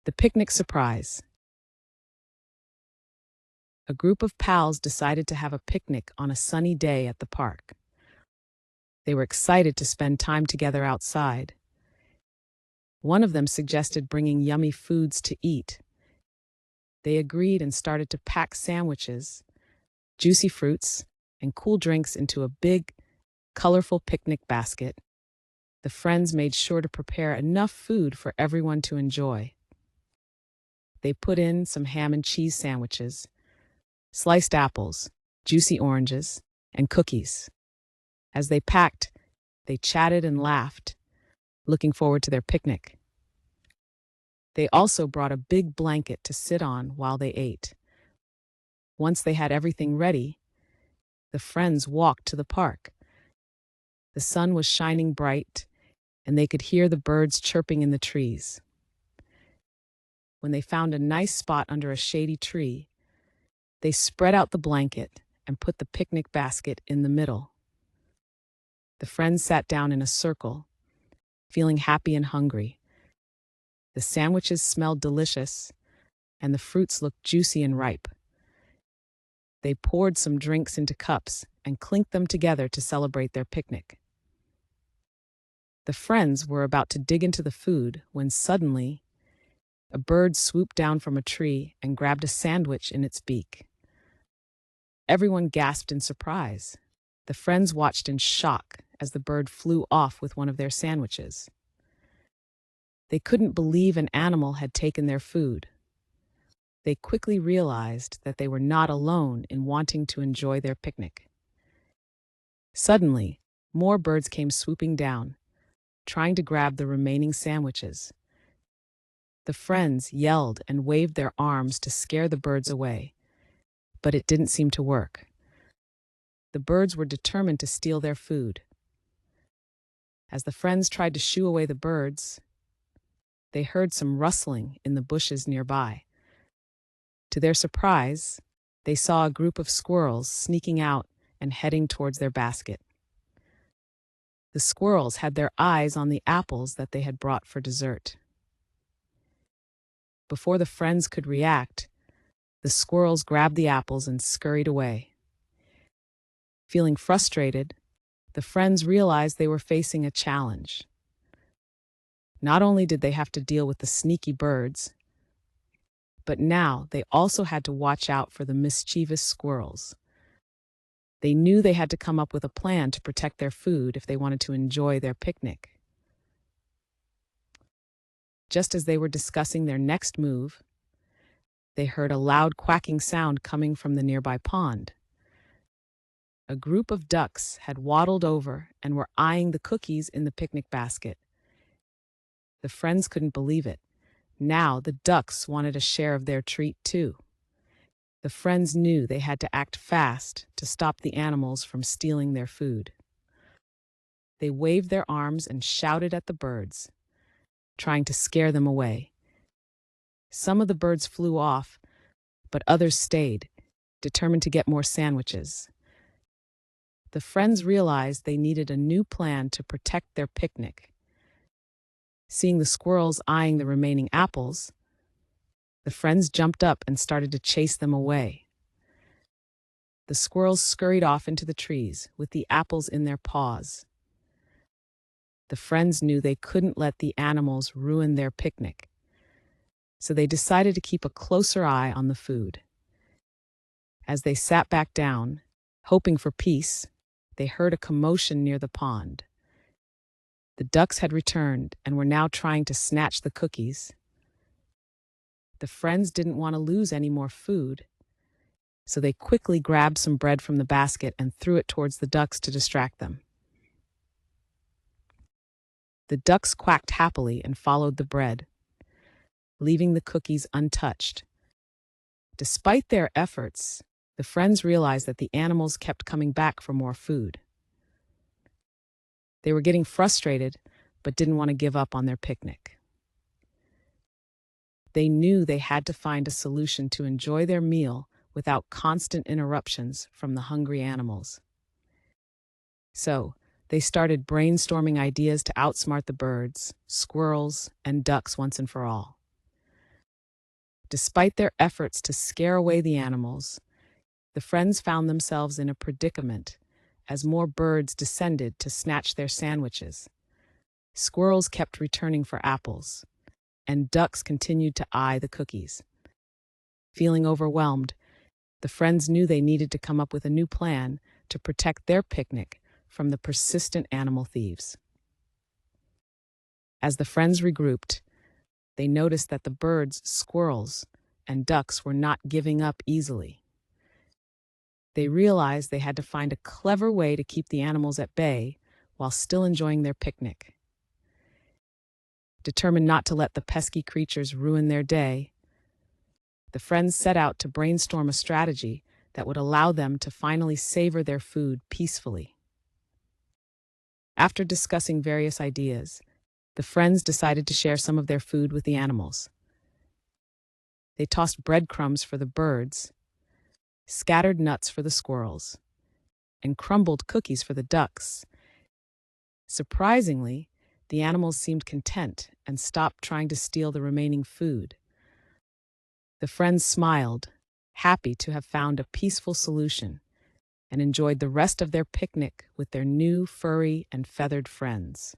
The picnic surprise. A group of pals decided to have a picnic on a sunny day at the park. They were excited to spend time together outside. One of them suggested bringing yummy foods to eat. They agreed and started to pack sandwiches, juicy fruits, and cool drinks into a big, colorful picnic basket. The friends made sure to prepare enough food for everyone to enjoy. They put in some ham and cheese sandwiches, sliced apples, juicy oranges, and cookies. As they packed, they chatted and laughed, looking forward to their picnic. They also brought a big blanket to sit on while they ate. Once they had everything ready, the friends walked to the park. The sun was shining bright, and they could hear the birds chirping in the trees. When they found a nice spot under a shady tree, they spread out the blanket and put the picnic basket in the middle. The friends sat down in a circle, feeling happy and hungry. The sandwiches smelled delicious, and the fruits looked juicy and ripe. They poured some drinks into cups and clinked them together to celebrate their picnic. The friends were about to dig into the food when suddenly, a bird swooped down from a tree and grabbed a sandwich in its beak. Everyone gasped in surprise. The friends watched in shock as the bird flew off with one of their sandwiches. They couldn't believe an animal had taken their food. They quickly realized that they were not alone in wanting to enjoy their picnic. Suddenly, more birds came swooping down, trying to grab the remaining sandwiches. The friends yelled and waved their arms to scare the birds away, but it didn't seem to work. The birds were determined to steal their food. As the friends tried to shoo away the birds, they heard some rustling in the bushes nearby. To their surprise, they saw a group of squirrels sneaking out and heading towards their basket. The squirrels had their eyes on the apples that they had brought for dessert. Before the friends could react, the squirrels grabbed the apples and scurried away. Feeling frustrated, the friends realized they were facing a challenge. Not only did they have to deal with the sneaky birds, but now they also had to watch out for the mischievous squirrels. They knew they had to come up with a plan to protect their food if they wanted to enjoy their picnic. Just as they were discussing their next move, they heard a loud quacking sound coming from the nearby pond. A group of ducks had waddled over and were eyeing the cookies in the picnic basket. The friends couldn't believe it. Now the ducks wanted a share of their treat too. The friends knew they had to act fast to stop the animals from stealing their food. They waved their arms and shouted at the birds, trying to scare them away. Some of the birds flew off, but others stayed, determined to get more sandwiches. The friends realized they needed a new plan to protect their picnic. Seeing the squirrels eyeing the remaining apples, the friends jumped up and started to chase them away. The squirrels scurried off into the trees with the apples in their paws. The friends knew they couldn't let the animals ruin their picnic, so they decided to keep a closer eye on the food. As they sat back down, hoping for peace, they heard a commotion near the pond. The ducks had returned and were now trying to snatch the cookies. The friends didn't want to lose any more food, so they quickly grabbed some bread from the basket and threw it towards the ducks to distract them. The ducks quacked happily and followed the bread, leaving the cookies untouched. Despite their efforts, the friends realized that the animals kept coming back for more food. They were getting frustrated, but didn't want to give up on their picnic. They knew they had to find a solution to enjoy their meal without constant interruptions from the hungry animals. So, they started brainstorming ideas to outsmart the birds, squirrels, and ducks once and for all. Despite their efforts to scare away the animals, the friends found themselves in a predicament as more birds descended to snatch their sandwiches. Squirrels kept returning for apples, and ducks continued to eye the cookies. Feeling overwhelmed, the friends knew they needed to come up with a new plan to protect their picnic from the persistent animal thieves. As the friends regrouped, they noticed that the birds, squirrels, and ducks were not giving up easily. They realized they had to find a clever way to keep the animals at bay while still enjoying their picnic. Determined not to let the pesky creatures ruin their day, the friends set out to brainstorm a strategy that would allow them to finally savor their food peacefully. After discussing various ideas, the friends decided to share some of their food with the animals. They tossed breadcrumbs for the birds, scattered nuts for the squirrels, and crumbled cookies for the ducks. Surprisingly, the animals seemed content and stopped trying to steal the remaining food. The friends smiled, happy to have found a peaceful solution, and enjoyed the rest of their picnic with their new furry and feathered friends.